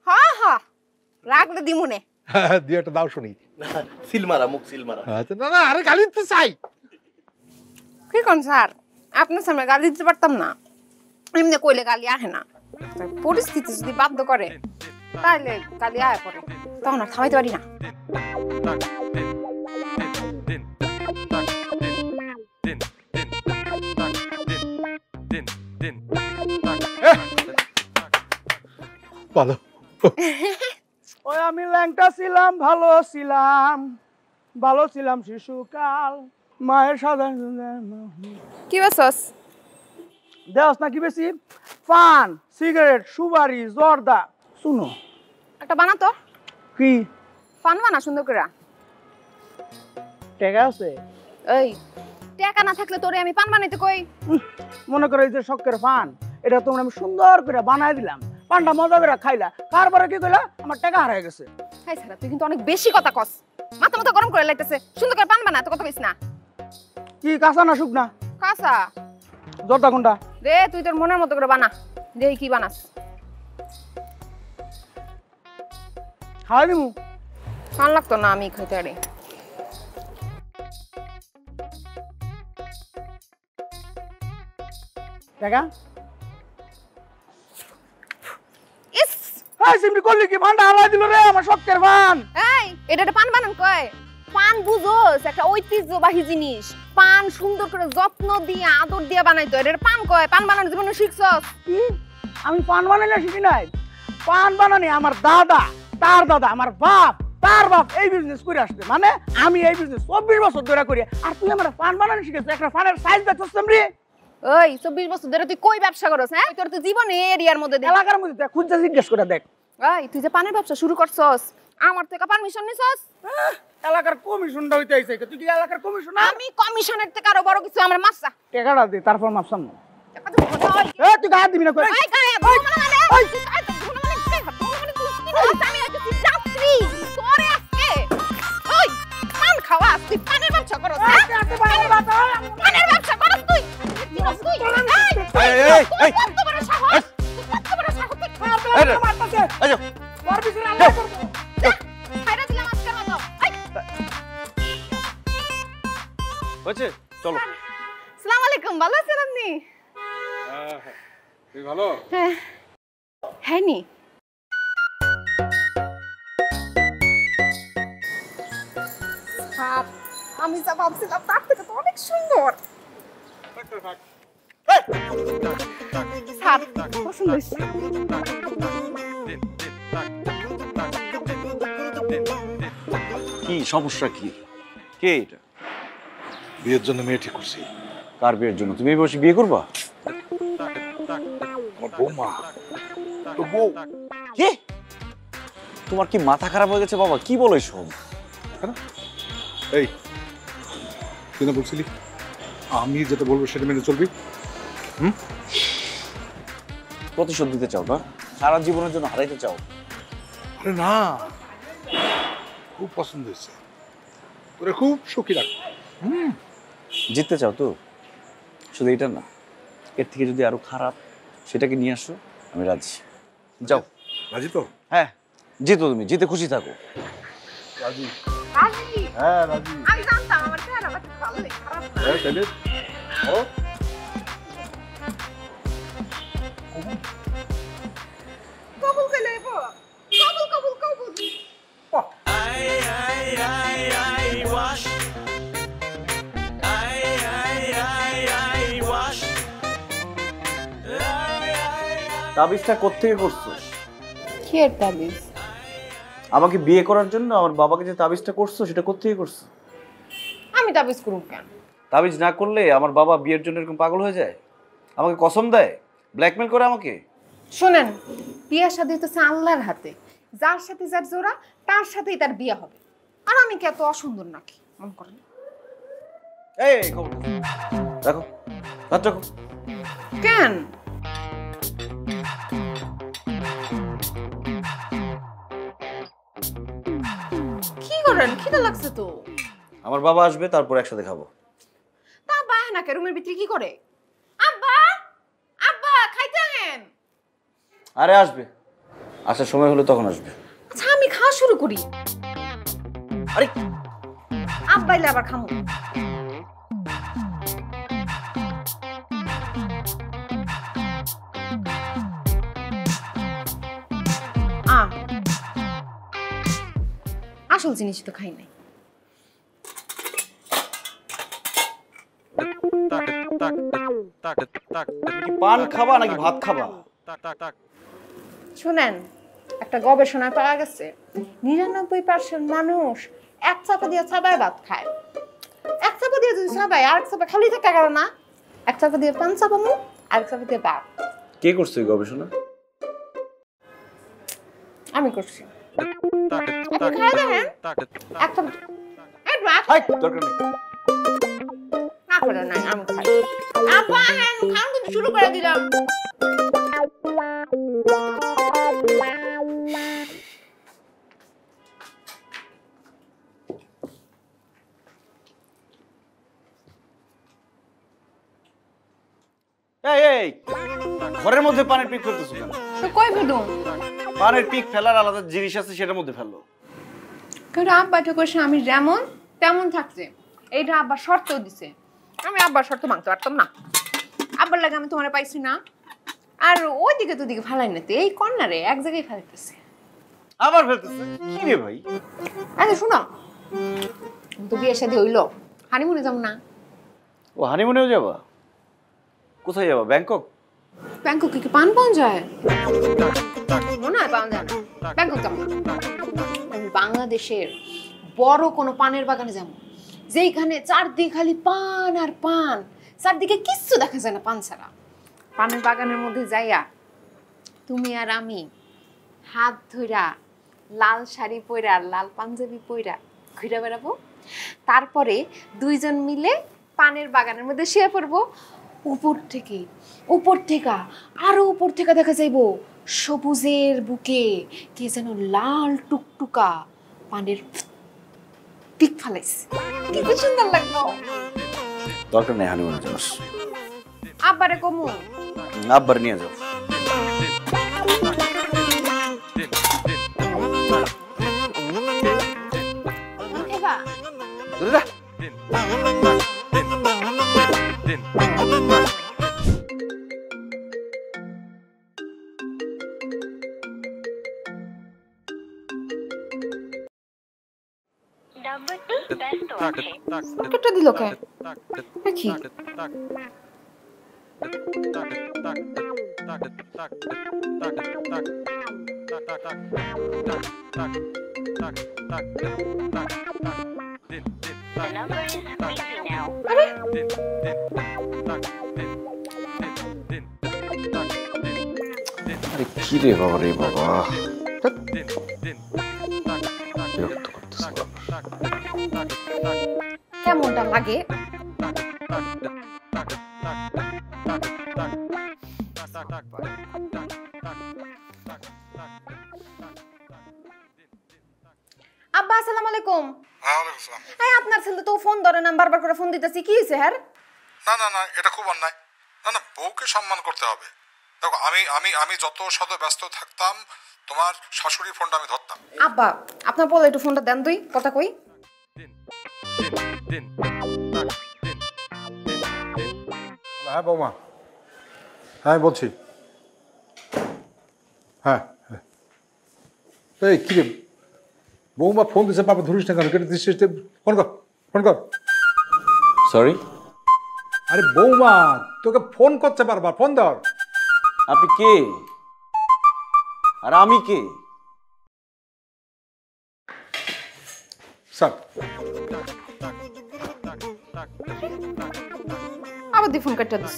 C: হ্যাঁ হ্যাঁ, রাখলে দিমুনে।
E: দিয়ে একটা দাও শুনি।
D: সিলমারা, মুখ সিলমারা।
E: আচ্ছা, না না, আরে গালি দিতে চাই।
C: কি কোন স্যার, আপনার সামনে গালি দিতে পারতাম না, এমনি কইলে গালি আসে না। পরিস্থিতি যদি বাধ্য করে তাহলে গালি আয় পড়ে, তখন আর থামাইতে পারি না।
E: ভালো।
F: ওই আমি ল্যাংটা ছিলাম, ভালো ছিলাম শিশুকাল, মায়ের সাধারণ
C: কি বলছস?
F: দেওয়াস না কি বেশি? পান, সিগারেট, সুপারি, জর্দা। শুনো
C: একটা বানাতো,
F: কি
C: পান বানা সুন্দর করে।
F: টেকা আছে?
C: এই টাকা না থাকলে তোরে আমি পান বানাইতে কই?
F: মনে করো এই যে শখের পান, এটা তোমরা আমি সুন্দর করে বানাই দিলাম, পানটা মজা করে খাইলা, তারপরে কি কইলা? আমার টাকা হারাই গেছে।
C: হাই স্যার, তুই কিন্তু অনেক বেশি কথা কস, মাথা মাথা গরম করে লাইতেছে। সুন্দর করে পান বানা, তো কথা কইস না।
F: কি কাঁচা না শুকনা?
C: কাঁচা।
F: জর্দা কোনটা?
C: দে তুই তোর মনের মতো করে বানা, দেখি কি বানাস।
F: খাওয়াই দিমু?
C: পান লাগতো না, আমি খাইতে পারি।
F: টাকা
C: ইস,
F: এই সিমটি করলি কি? পানটা হারাই দিল রে, আমার শখের পান।
C: এই এটা একটা পান বানান কয়? পান বুঝোস একটা ঐতিহ্যবাহী জিনিস, পান সুন্দর করে যত্ন দিয়ে আদর দিয়ে বানাইতো, এটা পান কয়। পান বানানোর জীবনে শিখছস?
F: কি? আমি পান বানানো শিখি নাই। পান বানানি আমার দাদা, তার দাদা, আমার বাপ, তার বাপ এই বিজনেস করে আসছে। মানে আমি এই বিজনেস 24 বছর ধরে করি, আর তুই আমার পান বানানো শিখেছিস? একটা পানের সাইজ দেখছিস রে?
C: ওই 24 বছর ধরে তুই কই ব্যবসা করছ? হ্যাঁ, তোর তো জীবনে এরিয়ার মধ্যে দেখ।
F: এলাকার মধ্যে দেখ, খুঁজে জিজ্ঞেস করে দেখ।
C: এই তুই যে পানের ব্যবসা শুরু করছস, আমার থেকে পারমিশন নিছস?
F: এলাকার কমিশনটা হইতে আইছে, তুই কি এলাকার কমিশন?
C: আমি কমিশনের থেকে আরো বড় কিছু, আমার মাসা
F: টাকাটা দে, তারপর মাপসাম না।
C: এই
F: তুই গায়ে দিবি না কই?
C: গায়ে ঘুমানো মানে ওই ঘুমানো মানে কি? ঘুমানো মানে তুই কি বলছ? আমি একটা যাত্রী তোরে আজকে ওই পান খাওয়া, তুই পানের ব্যবসা করছ?
A: আচ্ছা
C: তোর পিছনে আল্লাহ করবো ছাইরা দিলাম আজকের মতো
A: হয়েছে চলো।
C: আসসালামু আলাইকুম, ভালো আছেন আপনি?
B: তুই ভালো?
C: হ্যাঁ হ্যাঁ নি স্যার, আমি যা ভাবছিলাম তার থেকে তো অনেক সুন্দর। স্যার পছন্দ হয়েছে।
A: কি সমস্যা কি? কে এটা?
B: বিয়ের জন্য মেয়ে ঠিক করছি।
A: কার বিয়ের জন্য? তুমি এই বসে বিয়ে করবা?
B: আমার বৌমা, তোর বউ।
A: কি? তোমার কি মাথা খারাপ হয়ে গেছে বাবা? কি বলো এসব?
B: এই তুই না বলছিলি আমি যেটা বলবো সেটা মেনে চলবি?
A: প্রতিশোধ দিতে চাও না? সারা জীবনের জন্য হারাইতে চাও?
B: আরে না, খুব পছন্দ হয়েছে, তোরা খুব সুখী রাখ।
A: জিততে চাও তো? শুধু এটা না, এর থেকে যদি আরো খারাপ সেটাকে নিয়ে আসো, আমি রাজি। যাও।
B: রাজি তো?
A: হ্যাঁ জিতো, তুমি জিতে খুশি থাকো।
B: রাজি?
C: রাজি?
B: হ্যাঁ রাজি।
C: আমি জানতাম আমার চেহারা আমার ভালো নেই, খারাপ না।
B: হ্যাঁ তাহলে ও
C: কবুল করে নেব। কবুল কবুল কবুল।
A: তাবিজটা কোত্থেকে করছিস?
C: কি এর তাবিজ?
A: আমাকে বিয়ে করার জন্য আমার বাবাকে যে তাবিজটা করছো সেটা কোত্থেকে করছো?
C: আমি তাবিজ করব কেন?
A: তাবিজ না করলে আমার বাবা বিয়ের জন্য এরকম পাগল হয়ে যায়? আমাকে কসম দেয়, ব্ল্যাকমেল করে আমাকে?
C: শুনেন, বিয়ে শাদী তো আল্লাহর হাতে, যার সাথে যার জোড়া তার সাথেই তার বিয়ে হবে। আর আমি কি এত অসুন্দর নাকি মনে করেন?
A: এই খবর রাখো, হাত রাখো।
C: কেন? কি করেন? খিদে লাগছে তো।
A: আমার বাবা আসবে, তারপর একসাথে খাবো।
C: তা বাহানাকে রুমের ভিতরে কি করে? আব্বা আব্বা খাইতে আহেন।
A: আরে আসবে, আসার সময় হলে তখন আসবে।
C: আচ্ছা আমি খাওয়া শুরু করি।
A: আরে
C: আব্বা এলে আবার খামু। আসল জিনিস তো খাই নাই।
A: কি পান খাবা নাকি ভাত খাবা?
C: শুনেন, একটা গবেষণায় পাওয়া গেছে 99% মানুষ এক চাপা দিয়ে চাবায় ভাত খায়। এক চাপা দিয়ে যদি চাবায় আর এক চাপা খালি থাকে কারণ না, এক চাপা দিয়ে পান চাপামু আর এক চাপা দিয়ে ভাত।
A: কে করছে এই গবেষণা?
C: আমি করছি। আপনি খাই দেখেন এক চাপা এই ভাত
A: হাই দরকার নেই।
C: না করে নাই আমি খাই। আপা হ্যাঁ খান কিন্তু শুরু করে দিলাম।
A: এই এই ঘরের মধ্যে পানির পিক ফেলতেছো কেন?
C: তো কই ফেলুম?
A: পানির পিক ফেলার আলাদা জিনিস আছে, সেটার মধ্যে ফেললো।
C: কারণ আব্বা তো কইছে আমি যেমন তেমন থাকছে, এইটা আব্বা শর্তও দিছে। আমি আব্বার শর্ত মানতে পারতাম না। আব্বার লাগে আমি তোমারে পাইছি না, আর ওইদিকে তো দিকে ফেলাই না, তো এই কর্নারে এক জায়গায় ফেলাইতেছে।
A: আবার ফেলতেছে কি রে ভাই?
C: আচ্ছা শোনো, তো বিয়ের সাথে হইলো, হানিমুনে যাবো না?
A: ও হানিমুনেও যাবা? কোথায় যাবা? ব্যাংকক?
C: ব্যাংককে কি পান পাওয়া যায়? মনে হয় পাওয়া যায় না। ব্যাংকক যাবো না, আমি বাংলাদেশের বড় কোনো পানের বাগানে যাবো, যেইখানে চারদিকে খালি পান আর পান, চারদিকে কিচ্ছু দেখা যায় না পান ছাড়া। পানের বাগানের মধ্যে যাইয়া তুমি আর আমি হাত ধইরা লাল শাড়ি পইরা লাল পাঞ্জাবি পইরা ঘুরে বেড়াবো, তারপরে দুইজন মিলে পানের বাগানের মধ্যে শুয়ে পড়বো। উপর থেকে আরো উপর থেকে দেখা যাইবো সবুজের বুকে কে যেন লাল টুকটুকা পানের পিক ফালাইছে। কি সুন্দর লাগলো।
A: দরকার নেই হানিমুনে যাস।
C: আব্বারে কমু?
A: আব্বার নিয়ে যাও।
C: কেটে দিল কে? কি
A: আরে কি রে বাবা রে বাবা, বিরক্ত করতেছে।
C: কেমনটা লাগে? আব্বা আসসালামু আলাইকুম। এই আপনার ছেলে তো ফোন ধরে না, বারবার করে ফোন দিতেছি, কি হয়েছে হ্যাঁ?
B: না না না, এটা খুব অন্যায়। না না, বউকে সম্মান করতে হবে। দেখো, আমি আমি আমি যত শত ব্যস্ত থাকতাম, তোমার শাশুড়ির ফোনটা আমি ধরতাম।
C: আব্বা আপনার বলে একটু ফোনটা দেন, তুই কথা কই।
E: হ্যাঁ বৌমা, হ্যাঁ বলছি। হ্যাঁ হ্যাঁ, এই কি রে বৌমা ফোন দিছে, বাবা ধরিস না কেন? কেটে দিস, ফোন কর, ফোন কর।
A: সরি,
E: আরে বৌমা তোকে ফোন করছে বারবার, ফোন ধর।
A: আপনি কে আর আমি কে?
E: স্যার
C: আবার দিয়ে ফোন কাটতে দিস।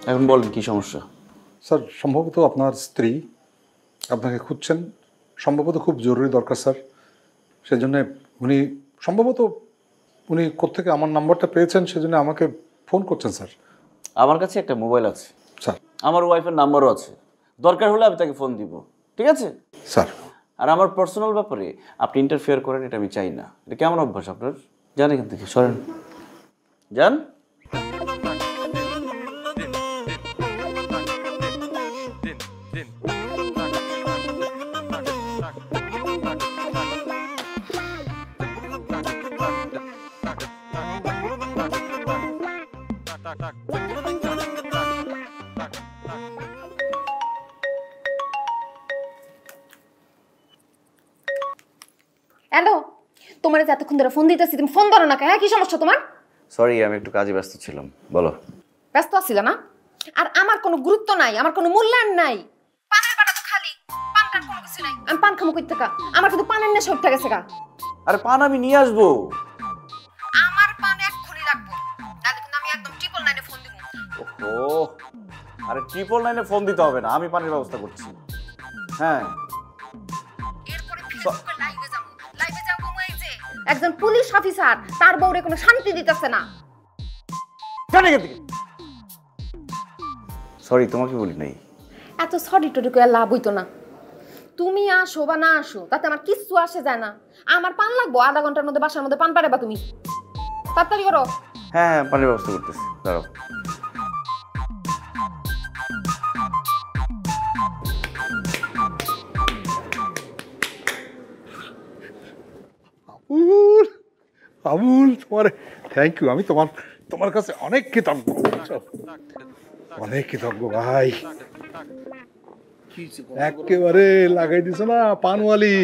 A: এখন বলেন কি সমস্যা?
E: স্যার, সম্ভবত আপনার স্ত্রী আপনাকে খুঁজছেন, সম্ভবত খুব জরুরি দরকার স্যার। সেই জন্যে উনি সম্ভবত কোত্থেকে আমার নাম্বারটা পেয়েছেন, সেজন্য আমাকে ফোন করছেন স্যার।
A: আমার কাছে একটা মোবাইল আছে
E: স্যার।
A: আমার ওয়াইফের নাম্বারও আছে, দরকার হলে আমি তাকে ফোন দিব, ঠিক আছে
E: স্যার।
A: আর আমার পার্সোনাল ব্যাপারে আপনি ইন্টারফেয়ার করেন, এটা আমি চাই না। এটা কেমন অভ্যাস আপনার? যান এখান থেকে, সরেন, যান।
C: হ্যালো, তোমার যে এতক্ষণ ধরে ফোন দিতেছি, তুমি ফোন ধরো না কেন? হ্যাঁ, কি সমস্যা তোমার?
A: সরি, আমি একটু কাজে ব্যস্ত ছিলাম। বলো।
C: ব্যস্ত আছিল না? আর আমার কোনো গুরুত্ব নাই, আমার কোনো মূল্যায়ন নাই। পানের বাটা তো খালি, পানটার কোনো কিছু নাই। আমি পান খামো কই থেকে? আমার কিন্তু পানের নেশা উঠে গেছে গা।
A: আরে পান আমি নিয়ে আসবো।
C: আমার পান এক্ষুনি লাগবে, নাহলে কিন্তু আমি একদম 999 ফোন দিব।
A: ওহো, আরে 999 ফোন দিতে হবে না, আমি পানির ব্যবস্থা করছি। হ্যাঁ,
C: এরপরে ফেসবুকে লাইভে যাবো, এই যে একজন পুলিশ অফিসার তার বউরে কোনো শান্তি দিতেছে না।
A: জানি এখান থেকে। সরি, তোমাকে বলি নাই।
C: এত সরি টরি করে লাভ হইতো না। তুমি আসো বা না আসো তাতে আমার কিচ্ছু আসে যায় না। আমার পান লাগবো, আধা ঘন্টার মধ্যে বাসার মধ্যে পান পাড়াবা তুমি। তাড়াতাড়ি করো।
A: হ্যাঁ হ্যাঁ, পানির ব্যবস্থা করতেছি, দাঁড়াও।
E: আবুল, আবুল, তোমার থ্যাংক ইউ। আমি তোমার কাছে অনেক কৃতজ্ঞ, অনেক কৃতজ্ঞ ভাই। একেবারে লাগাই দিছ না পানওয়ালি।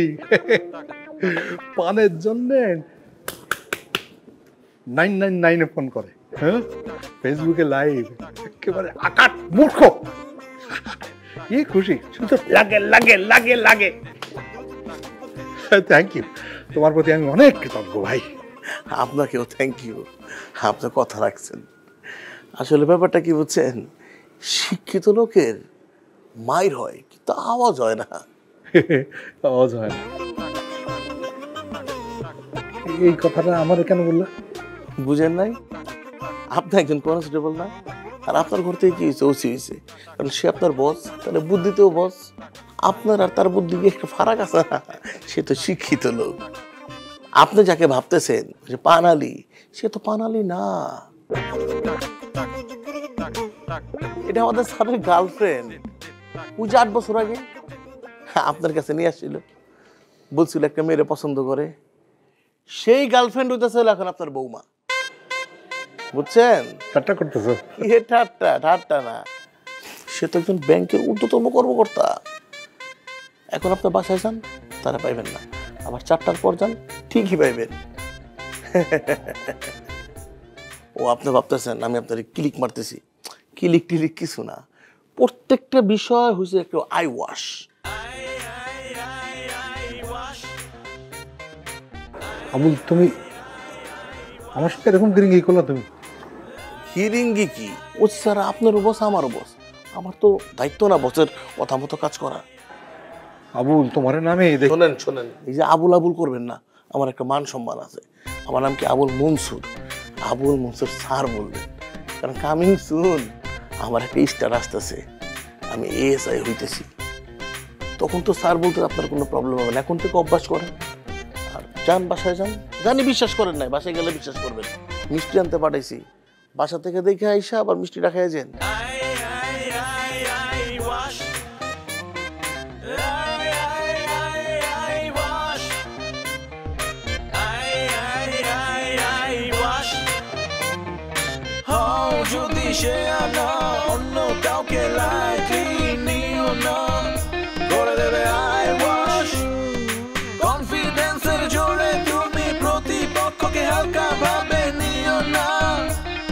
E: পানের জন্যে 999 ফোন করে, হ্যাঁ, ফেসবুকে লাইভ, একেবারে আকাট মূর্খ। কি খুশি, শুধু লাগে লাগে লাগে লাগে। থ্যাংক ইউ, তোমার প্রতি আমি অনেক কৃতজ্ঞ ভাই।
D: আপনাকেও থ্যাংক ইউ, আপনার কথা রাখছেন। আসলে ব্যাপারটা কি বুঝছেন, শিক্ষিত লোকের মাইর হয় কিন্তু আওয়াজ হয় না।
E: আওয়াজ হয় না, এই কথাটা আমার কেন বললা?
D: বুঝেন নাই? আপনি একজন কনস্টেবল না, আর আপনার ঘর থেকে কি হয়েছে? ওসি হয়েছে, কারণ সে আপনার বস, তাহলে বুদ্ধিতেও বস। আপনার আর তার বুদ্ধি একটা ফারাক আছে না, সে তো শিক্ষিত লোক। আপনি যাকে ভাবতেছেন যে পানালি, সে তো পানালি না, এটা আমাদের স্যারের গার্লফ্রেন্ড। ওই যে 8 বছর আগে আপনার কাছে নিয়ে আসছিল, বলছিল একটা মেয়েরে পছন্দ করে, সেই গার্লফ্রেন্ড হইতেছে এখন আপনার বৌমা। বুঝছেন?
E: ঠাট্টা করতেছো?
D: এ ঠাট্টা ঠাট্টা না, সে তো একজন ব্যাংকের ঊর্ধ্বতম কর্মকর্তা। এখন আপনার বাসায় যান, তারা পাইবেন না, আবার 4টার পর যান ঠিকই পাইবেন। ও আপনি ভাবতেছেন আমি আপনার ক্লিক মারতেছি, ক্লিক টিলিক কিছু না, প্রত্যেকটা বিষয় হয়েছে একটু আই ওয়াশ।
E: আবুল তুমি আমার সাথে এরকম গিরিঙ্গি করলা তুমি?
D: হিরিঙ্গি কি? ও স্যার আপনারও বস আমারও বস, আমার তো দায়িত্ব না বসের কথা মতো কাজ করা।
E: আবুল তোমার নামে
D: শোনেন শোনেন, এই যে আবুল আবুল করবেন না, আমার একটা মান সম্মান আছে। আমার নাম কি আবুল মনসুর, আবুল মনসুর স্যার বলবেন, কারণ কামিং সুন আমার একটা স্টার আসতেছে, আমি এএসআই হইতেছি। তখন তো স্যার বলতে আপনার কোনো প্রবলেম হবে না, এখন থেকে অভ্যাস করেন। আর যান বাসায় যান, জানি বিশ্বাস করেন নাই, বাসায় গেলে বিশ্বাস করবেন। মিষ্টি আনতে পাঠাইছি, বাসা থেকে দেখে আইসা আবার মিষ্টিটা খেয়ে যান।
G: যদি সে আনা অন্য কাউকে লাইকলি নিও না, করে দেবে আই ওয়াশ। কনফিডেন্সের জোরে তুমি প্রতিপক্ষকে হালকা ভাবে নিও না,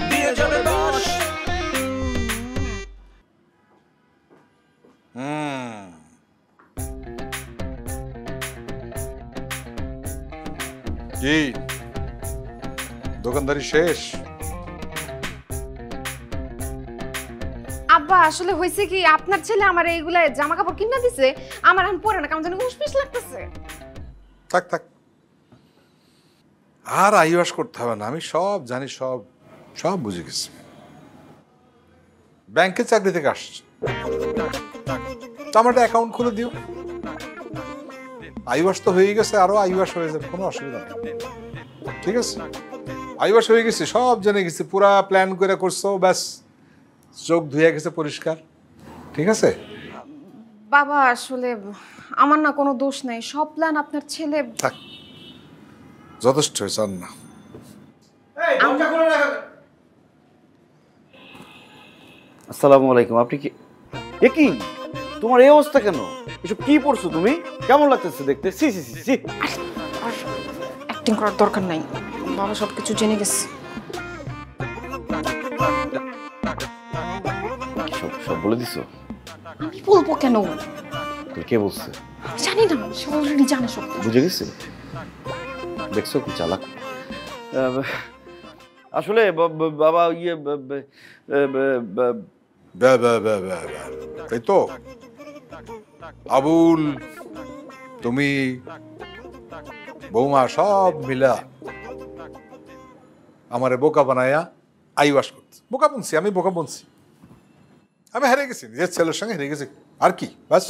G: দিয়ে যাবে বাস।
E: কি দোকানদারি শেষ?
C: আব্বা আসলে হয়েছে কি, আপনার ছেলে আমার এইগুলা জামা কাপড় কিনা দিছে, আমার এখন পরে না, কেমন যেন উসপিস লাগতেছে।
E: থাক থাক, আর আইওয়াস করতে হবে না, আমি সব জানি, সব সব বুঝে গেছি। ব্যাংকের চাকরি থেকে আসছে, আমার একটা অ্যাকাউন্ট খুলে দিও। আইওয়াস তো হয়ে গেছে, আরো আইওয়াস হয়ে যাবে, কোনো অসুবিধা নেই। ঠিক আছে, আইওয়াস হয়ে গেছে, সব জেনে গেছি, পুরা প্ল্যান করে করছো, ব্যাস চোখ ধুয়ে গেছে পরিষ্কার। ঠিক আছে
C: বাবা আসলে আমার না কোনো দোষ নাই, সব প্ল্যান আপনার ছেলে।
E: থাক, যথেষ্ট হয়েছে, আর না।
A: আসসালামু আলাইকুম। আপনি কি এ কি তোমার এই অবস্থা কেন? এসব কি পড়ছো তুমি? কেমন লাগতেছে দেখতে? সি সি সি সি।
C: অ্যাক্টিং করার দরকার নাই, বাবা সব কিছু জেনে গেছে।
A: সব সব বলে দিছো?
C: আমি বলবো কেন?
A: তো কে বলছে?
C: আমি জানি না, সে অলরেডি জানে সব কিছু।
A: বুঝে গেছে? দেখছো কি চালাক। আসলে বাবা ইয়ে
E: তাই তো আবুল, তুমি বৌমা সব মিলা আমারে বোকা বানায়া আইওয়াস করতে। বোকা বনছি আমি, বোকা বনছি আমি, হেরে গেছি, নিজের ছেলের সঙ্গে হেরে গেছি, আর কি, বাস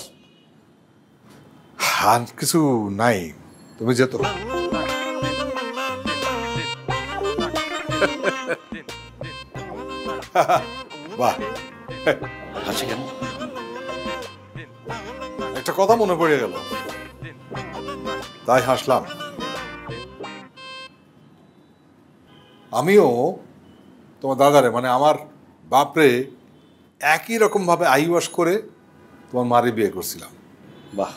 E: আর কিছু নাই। তুমি যেত বাহ,
A: হাসি কেন?
E: একটা কথা মনে পড়ে গেল, তাই হাসলাম। আমিও তোমার দাদারে, মানে আমার বাপরে একই রকম ভাবে আইওয়াস করে তোমার মারে বিয়ে করছিলাম।
A: বাহ,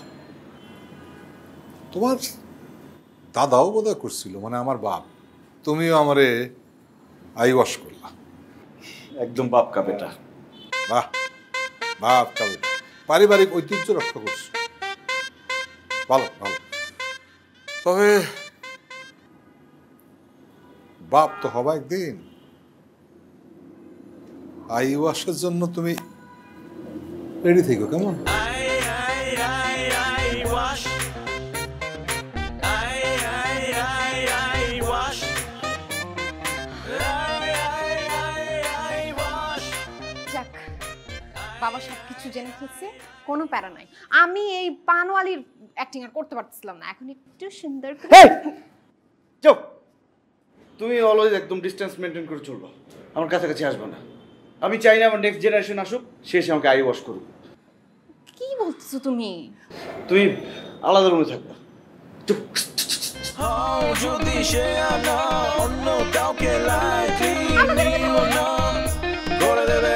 E: তোমার দাদাও বোধহয় করছিল, মানে আমার বাপ। তুমিও আমারে আইওয়াস করলা।
A: একদম বাপ কা বেটা।
E: বাহ, বাপ কা বেটা, পারিবারিক ঐতিহ্য রক্ষা করছো, ভালো ভালো। তবে বাপ তো হবা একদিন, আইওয়াসের জন্য তুমি রেডি থেকো, কেমন?
C: যাক, বাবা সব কিছু জেনে ফেলছে, কোনো প্যারা নাই। আমি এই পানওয়ালির অ্যাক্টিং আর করতে পারতেছিলাম না, এখন একটু সুন্দর করে।
A: চুপ, তুমি অলওয়েজ একদম ডিস্টেন্স মেনটেন করে চলবা, আমার কাছাকাছি আসবে না। আমি চাই না আমার নেক্সট জেনারেশন আসুক, সে এসে আমাকে আই ওয়াশ করুক।
C: কি বলতেছো তুমি?
A: তুমি আলাদা রুমে থাকবা। চুপ।
G: যদি সে আনা অন্য কাউকে লাইকলি নিও না, করে দেবে